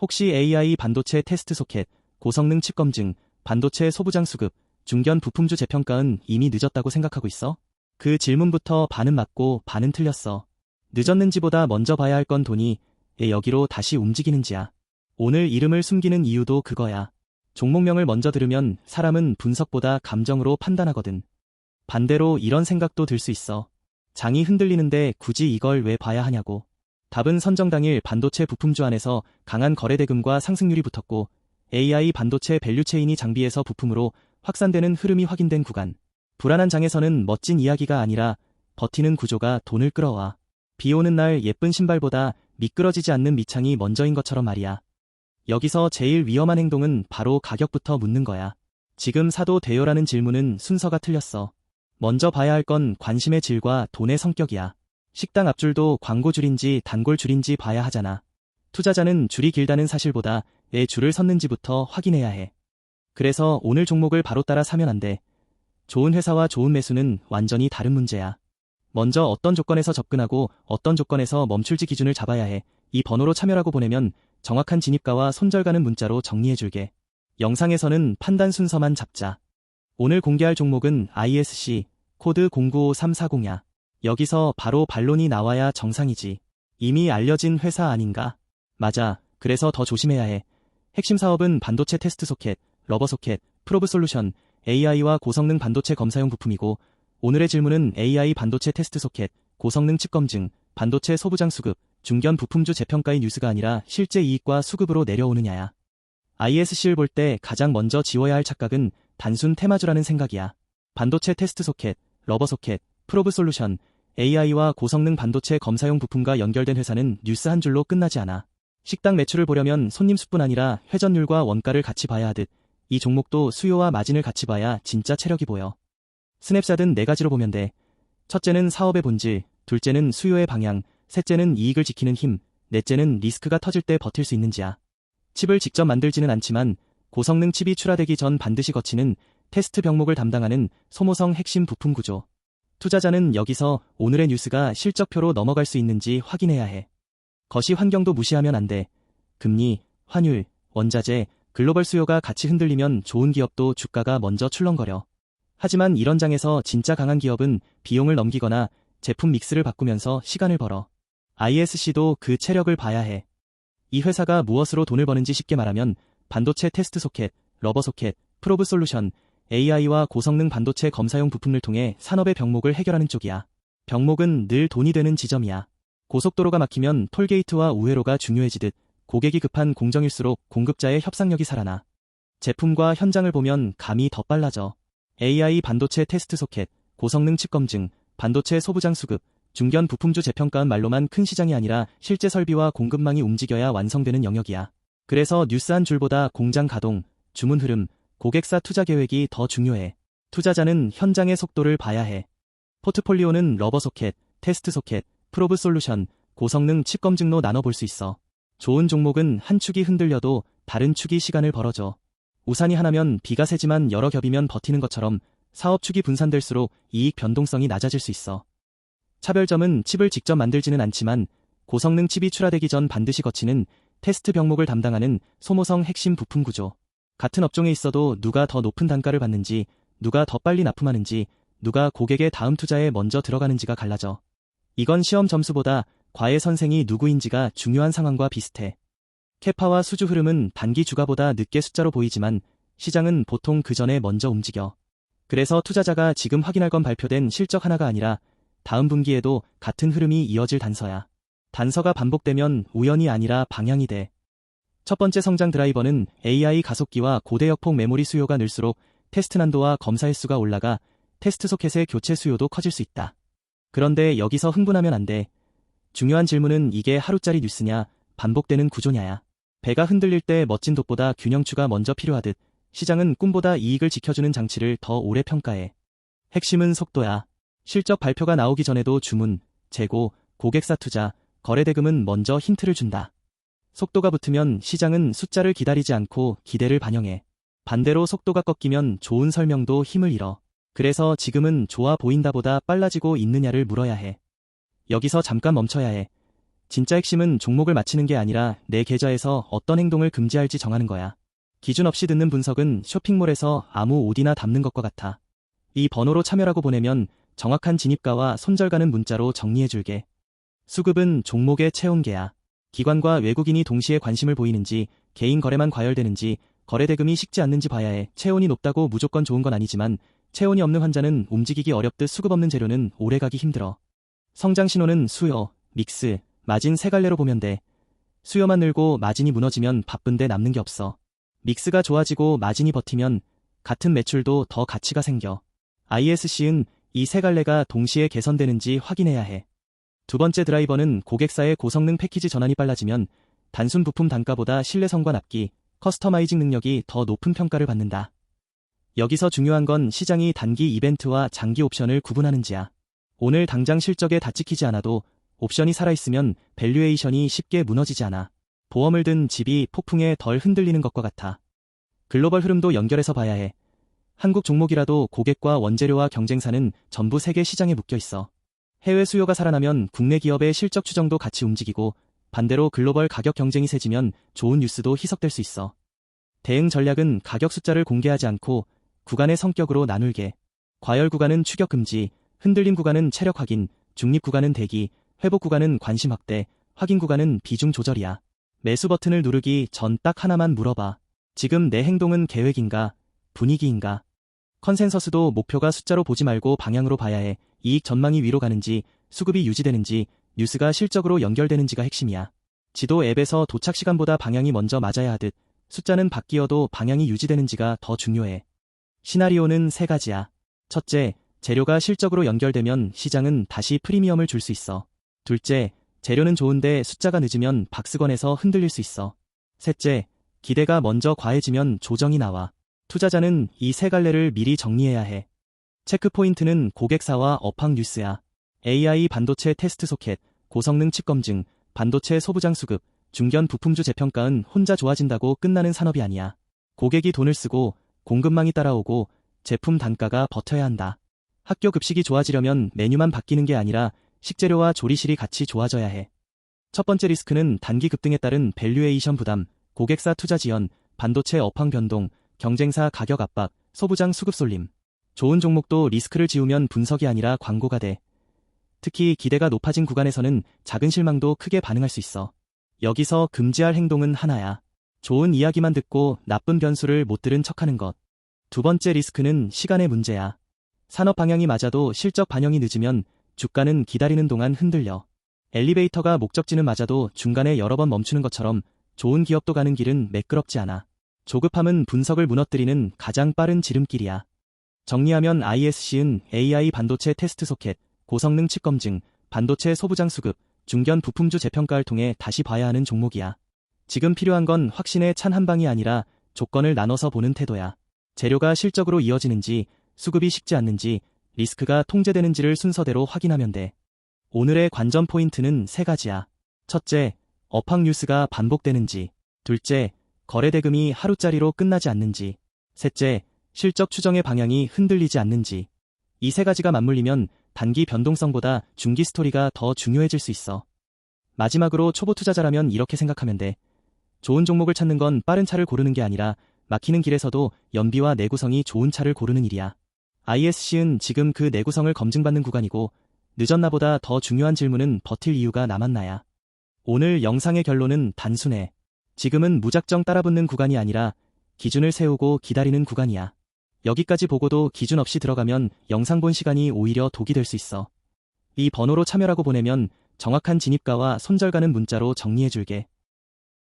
혹시 AI 반도체 테스트 소켓, 고성능 칩 검증, 반도체 소부장 수급, 중견 부품주 재평가은 이미 늦었다고 생각하고 있어? 그 질문부터 반은 맞고 반은 틀렸어. 늦었는지보다 먼저 봐야 할 건 돈이 왜 여기로 다시 움직이는지야. 오늘 이름을 숨기는 이유도 그거야. 종목명을 먼저 들으면 사람은 분석보다 감정으로 판단하거든. 반대로 이런 생각도 들 수 있어. 장이 흔들리는데 굳이 이걸 왜 봐야 하냐고. 답은 선정 당일 반도체 부품주 안에서 강한 거래 대금과 상승률이 붙었고 AI 반도체 밸류체인이 장비에서 부품으로 확산되는 흐름이 확인된 구간. 불안한 장에서는 멋진 이야기가 아니라 버티는 구조가 돈을 끌어와. 비 오는 날 예쁜 신발보다 미끄러지지 않는 밑창이 먼저인 것처럼 말이야. 여기서 제일 위험한 행동은 바로 가격부터 묻는 거야. 지금 사도 돼요라는 질문은 순서가 틀렸어. 먼저 봐야 할 건 관심의 질과 돈의 성격이야. 식당 앞줄도 광고줄인지 단골줄인지 봐야 하잖아. 투자자는 줄이 길다는 사실보다 왜 줄을 섰는지부터 확인해야 해. 그래서 오늘 종목을 바로 따라 사면 안 돼. 좋은 회사와 좋은 매수는 완전히 다른 문제야. 먼저 어떤 조건에서 접근하고 어떤 조건에서 멈출지 기준을 잡아야 해. 이 번호로 참여라고 보내면 정확한 진입가와 손절가는 문자로 정리해줄게. 영상에서는 판단 순서만 잡자. 오늘 공개할 종목은 ISC, 코드 095340야. 여기서 바로 반론이 나와야 정상이지. 이미 알려진 회사 아닌가? 맞아. 그래서 더 조심해야 해. 핵심 사업은 반도체 테스트 소켓, 러버 소켓, 프로브 솔루션, AI와 고성능 반도체 검사용 부품이고 오늘의 질문은 AI 반도체 테스트 소켓, 고성능 칩 검증, 반도체 소부장 수급, 중견 부품주 재평가의 뉴스가 아니라 실제 이익과 수급으로 내려오느냐야. ISC를 볼 때 가장 먼저 지워야 할 착각은 단순 테마주라는 생각이야. 반도체 테스트 소켓, 러버 소켓, 프로브 솔루션, AI와 고성능 반도체 검사용 부품과 연결된 회사는 뉴스 한 줄로 끝나지 않아. 식당 매출을 보려면 손님 수뿐 아니라 회전율과 원가를 같이 봐야 하듯 이 종목도 수요와 마진을 같이 봐야 진짜 체력이 보여. 스냅샷은 네 가지로 보면 돼. 첫째는 사업의 본질, 둘째는 수요의 방향, 셋째는 이익을 지키는 힘, 넷째는 리스크가 터질 때 버틸 수 있는지야. 칩을 직접 만들지는 않지만 고성능 칩이 출하되기 전 반드시 거치는 테스트 병목을 담당하는 소모성 핵심 부품 구조. 투자자는 여기서 오늘의 뉴스가 실적표로 넘어갈 수 있는지 확인해야 해. 거시 환경도 무시하면 안 돼. 금리, 환율, 원자재, 글로벌 수요가 같이 흔들리면 좋은 기업도 주가가 먼저 출렁거려. 하지만 이런 장에서 진짜 강한 기업은 비용을 넘기거나 제품 믹스를 바꾸면서 시간을 벌어. ISC도 그 체력을 봐야 해. 이 회사가 무엇으로 돈을 버는지 쉽게 말하면 반도체 테스트 소켓, 러버 소켓, 프로브 솔루션, AI와 고성능 반도체 검사용 부품을 통해 산업의 병목을 해결하는 쪽이야. 병목은 늘 돈이 되는 지점이야. 고속도로가 막히면 톨게이트와 우회로가 중요해지듯 고객이 급한 공정일수록 공급자의 협상력이 살아나. 제품과 현장을 보면 감이 더 빨라져. AI 반도체 테스트 소켓, 고성능 칩 검증, 반도체 소부장 수급, 중견 부품주 재평가은 말로만 큰 시장이 아니라 실제 설비와 공급망이 움직여야 완성되는 영역이야. 그래서 뉴스 한 줄보다 공장 가동, 주문 흐름, 고객사 투자 계획이 더 중요해. 투자자는 현장의 속도를 봐야 해. 포트폴리오는 러버 소켓, 테스트 소켓, 프로브 솔루션, 고성능 칩 검증로 나눠볼 수 있어. 좋은 종목은 한 축이 흔들려도 다른 축이 시간을 벌어줘. 우산이 하나면 비가 새지만 여러 겹이면 버티는 것처럼 사업 축이 분산될수록 이익 변동성이 낮아질 수 있어. 차별점은 칩을 직접 만들지는 않지만 고성능 칩이 출하되기 전 반드시 거치는 테스트 병목을 담당하는 소모성 핵심 부품 구조. 같은 업종에 있어도 누가 더 높은 단가를 받는지, 누가 더 빨리 납품하는지, 누가 고객의 다음 투자에 먼저 들어가는지가 갈라져. 이건 시험 점수보다 과외 선생이 누구인지가 중요한 상황과 비슷해. 캐파와 수주 흐름은 단기 주가보다 늦게 숫자로 보이지만 시장은 보통 그 전에 먼저 움직여. 그래서 투자자가 지금 확인할 건 발표된 실적 하나가 아니라 다음 분기에도 같은 흐름이 이어질 단서야. 단서가 반복되면 우연이 아니라 방향이 돼. 첫 번째 성장 드라이버는 AI 가속기와 고대역폭 메모리 수요가 늘수록 테스트 난도와 검사 횟수가 올라가 테스트 소켓의 교체 수요도 커질 수 있다. 그런데 여기서 흥분하면 안 돼. 중요한 질문은 이게 하루짜리 뉴스냐, 반복되는 구조냐야. 배가 흔들릴 때 멋진 돛보다 균형추가 먼저 필요하듯 시장은 꿈보다 이익을 지켜주는 장치를 더 오래 평가해. 핵심은 속도야. 실적 발표가 나오기 전에도 주문, 재고, 고객사 투자, 거래 대금은 먼저 힌트를 준다. 속도가 붙으면 시장은 숫자를 기다리지 않고 기대를 반영해. 반대로 속도가 꺾이면 좋은 설명도 힘을 잃어. 그래서 지금은 좋아 보인다보다 빨라지고 있느냐를 물어야 해. 여기서 잠깐 멈춰야 해. 진짜 핵심은 종목을 맞히는 게 아니라 내 계좌에서 어떤 행동을 금지할지 정하는 거야. 기준 없이 듣는 분석은 쇼핑몰에서 아무 옷이나 담는 것과 같아. 이 번호로 참여라고 보내면 정확한 진입가와 손절가는 문자로 정리해줄게. 수급은 종목의 체온계야. 기관과 외국인이 동시에 관심을 보이는지, 개인 거래만 과열되는지, 거래 대금이 식지 않는지 봐야 해. 체온이 높다고 무조건 좋은 건 아니지만 체온이 없는 환자는 움직이기 어렵듯 수급 없는 재료는 오래가기 힘들어. 성장 신호는 수요, 믹스, 마진 세 갈래로 보면 돼. 수요만 늘고 마진이 무너지면 바쁜데 남는 게 없어. 믹스가 좋아지고 마진이 버티면 같은 매출도 더 가치가 생겨. ISC은 이 세 갈래가 동시에 개선되는지 확인해야 해. 두 번째 드라이버는 고객사의 고성능 패키지 전환이 빨라지면 단순 부품 단가보다 신뢰성과 납기, 커스터마이징 능력이 더 높은 평가를 받는다. 여기서 중요한 건 시장이 단기 이벤트와 장기 옵션을 구분하는지야. 오늘 당장 실적에 다 찍히지 않아도 옵션이 살아있으면 밸류에이션이 쉽게 무너지지 않아. 보험을 든 집이 폭풍에 덜 흔들리는 것과 같아. 글로벌 흐름도 연결해서 봐야 해. 한국 종목이라도 고객과 원재료와 경쟁사는 전부 세계 시장에 묶여 있어. 해외 수요가 살아나면 국내 기업의 실적 추정도 같이 움직이고 반대로 글로벌 가격 경쟁이 세지면 좋은 뉴스도 희석될 수 있어. 대응 전략은 가격 숫자를 공개하지 않고 구간의 성격으로 나눌게. 과열 구간은 추격 금지, 흔들림 구간은 체력 확인, 중립 구간은 대기, 회복 구간은 관심 확대, 확인 구간은 비중 조절이야. 매수 버튼을 누르기 전 딱 하나만 물어봐. 지금 내 행동은 계획인가, 분위기인가? 컨센서스도 목표가 숫자로 보지 말고 방향으로 봐야 해. 이익 전망이 위로 가는지, 수급이 유지되는지, 뉴스가 실적으로 연결되는지가 핵심이야. 지도 앱에서 도착 시간보다 방향이 먼저 맞아야 하듯 숫자는 바뀌어도 방향이 유지되는지가 더 중요해. 시나리오는 세 가지야. 첫째, 재료가 실적으로 연결되면 시장은 다시 프리미엄을 줄 수 있어. 둘째, 재료는 좋은데 숫자가 늦으면 박스권에서 흔들릴 수 있어. 셋째, 기대가 먼저 과해지면 조정이 나와. 투자자는 이 세 갈래를 미리 정리해야 해. 체크포인트는 고객사와 업황 뉴스야. AI 반도체 테스트 소켓, 고성능 칩 검증, 반도체 소부장 수급, 중견 부품주 재평가는 혼자 좋아진다고 끝나는 산업이 아니야. 고객이 돈을 쓰고 공급망이 따라오고 제품 단가가 버텨야 한다. 학교 급식이 좋아지려면 메뉴만 바뀌는 게 아니라 식재료와 조리실이 같이 좋아져야 해. 첫 번째 리스크는 단기 급등에 따른 밸류에이션 부담, 고객사 투자 지연, 반도체 업황 변동, 경쟁사 가격 압박, 소부장 수급 쏠림. 좋은 종목도 리스크를 지우면 분석이 아니라 광고가 돼. 특히 기대가 높아진 구간에서는 작은 실망도 크게 반응할 수 있어. 여기서 금지할 행동은 하나야. 좋은 이야기만 듣고 나쁜 변수를 못 들은 척하는 것. 두 번째 리스크는 시간의 문제야. 산업 방향이 맞아도 실적 반영이 늦으면 주가는 기다리는 동안 흔들려. 엘리베이터가 목적지는 맞아도 중간에 여러 번 멈추는 것처럼 좋은 기업도 가는 길은 매끄럽지 않아. 조급함은 분석을 무너뜨리는 가장 빠른 지름길이야. 정리하면 ISC은 AI 반도체 테스트 소켓, 고성능 칩 검증, 반도체 소부장 수급, 중견 부품주 재평가를 통해 다시 봐야 하는 종목이야. 지금 필요한 건 확신에 찬 한 방이 아니라 조건을 나눠서 보는 태도야. 재료가 실적으로 이어지는지, 수급이 식지 않는지, 리스크가 통제되는지를 순서대로 확인하면 돼. 오늘의 관전 포인트는 세 가지야. 첫째, 업황 뉴스가 반복되는지. 둘째, 거래 대금이 하루짜리로 끝나지 않는지. 셋째, 실적 추정의 방향이 흔들리지 않는지. 이 세 가지가 맞물리면 단기 변동성보다 중기 스토리가 더 중요해질 수 있어. 마지막으로 초보 투자자라면 이렇게 생각하면 돼. 좋은 종목을 찾는 건 빠른 차를 고르는 게 아니라 막히는 길에서도 연비와 내구성이 좋은 차를 고르는 일이야. ISC는 지금 그 내구성을 검증받는 구간이고 늦었나보다 더 중요한 질문은 버틸 이유가 남았나야. 오늘 영상의 결론은 단순해. 지금은 무작정 따라붙는 구간이 아니라 기준을 세우고 기다리는 구간이야. 여기까지 보고도 기준 없이 들어가면 영상 본 시간이 오히려 독이 될 수 있어. 이 번호로 참여라고 보내면 정확한 진입가와 손절가는 문자로 정리해줄게.